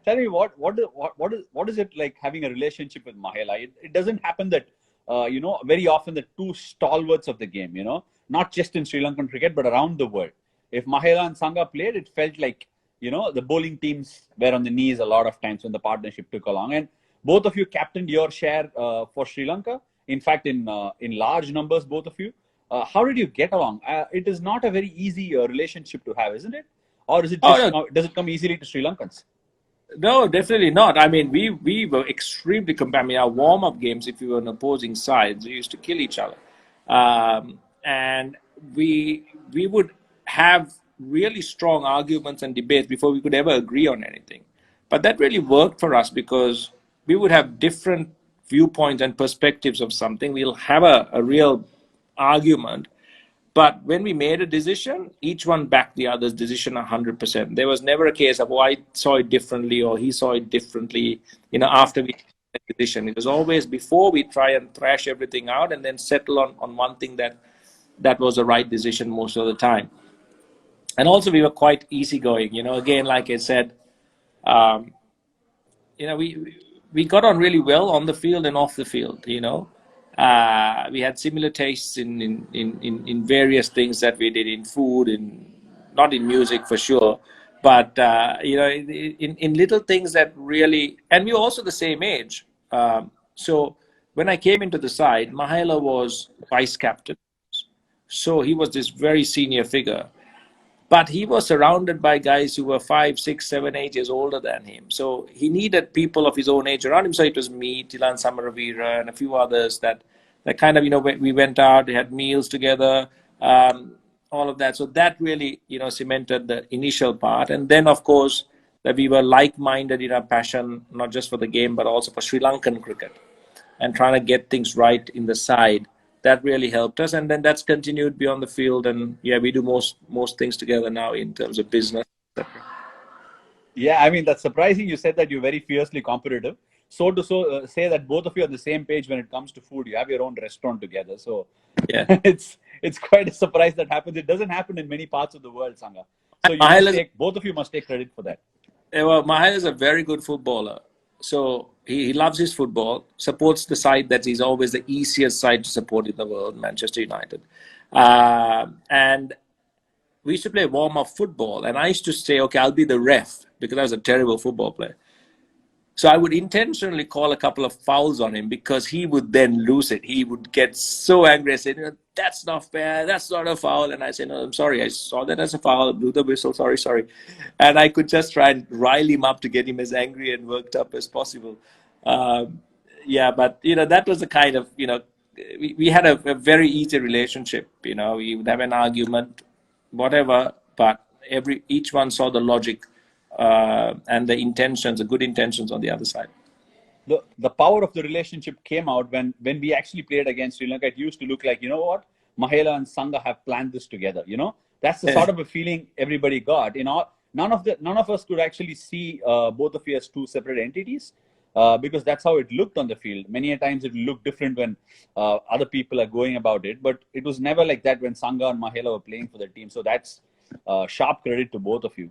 Tell me what is it like having a relationship with Mahela? It doesn't happen that very often the two stalwarts of the game, not just in Sri Lankan cricket but around the world. If Mahela and Sangha played, it felt like the bowling teams were on the knees a lot of times when the partnership took along. And both of you captained your share for Sri Lanka. In fact, in large numbers, both of you. How did you get along? It is not a very easy relationship to have, isn't it? Or is it Oh, just no, does it come easily to Sri Lankans? no, definitely not. I mean, we were extremely competitive. I mean, our warm-up games, if we were on opposing sides, we used to kill each other. And we would have really strong arguments and debates before we could ever agree on anything. But that really worked for us because we would have different viewpoints and perspectives of something. We'll have a real argument. But when we made a decision, each one backed the other's decision 100%. There was never a case of, oh, I saw it differently or he saw it differently, after we made the decision. It was always before we try and thrash everything out and then settle on one thing that was the right decision most of the time. And also we were quite easygoing, again, like I said, we got on really well on the field and off the field, we had similar tastes in various things that we did in food, not in music for sure, but in little things that really, and we were also the same age. So when I came into the side, Mahela was vice captain, so he was this very senior figure. But he was surrounded by guys who were 5, 6, 7, 8 years older than him. So he needed people of his own age around him. So it was me, Tilan Samaravira, and a few others that kind of, we went out, we had meals together, all of that. So that really, cemented the initial part. And then, of course, that we were like-minded in our passion, not just for the game, but also for Sri Lankan cricket and trying to get things right in the side. That really helped us, and then that's continued beyond the field. And yeah, we do most things together now in terms of business, etc. Yeah, I mean that's surprising. You said that you're very fiercely competitive. So say that both of you are on the same page when it comes to food. You have your own restaurant together. So Yeah, it's quite a surprise that happens. It doesn't happen in many parts of the world, Sangha. So both of you must take credit for that. well, Mahela is a very good footballer. So he loves his football, supports the side that is always the easiest side to support in the world, Manchester United. And we used to play warm-up football, and I used to say, okay, I'll be the ref because I was a terrible football player. So I would intentionally call a couple of fouls on him because he would then lose it. He would get so angry and say, that's not fair, that's not a foul. And I said, no, I'm sorry, I saw that as a foul, blew the whistle, sorry. And I could just try and rile him up to get him as angry and worked up as possible. Yeah, but, that was the kind of, we had a very easy relationship. We would have an argument, whatever, but each one saw the logic and the good intentions on the other side. The power of the relationship came out when we actually played against Sri Lanka. It used to look like, what? Mahela and Sangha have planned this together. That's the sort of a feeling everybody got. None of us could actually see both of you as two separate entities because that's how it looked on the field. Many a times it looked different when other people are going about it, but it was never like that when Sangha and Mahela were playing for the team. So that's sharp credit to both of you.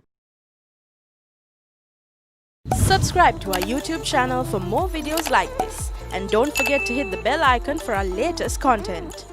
Subscribe to our YouTube channel for more videos like this, and don't forget to hit the bell icon for our latest content.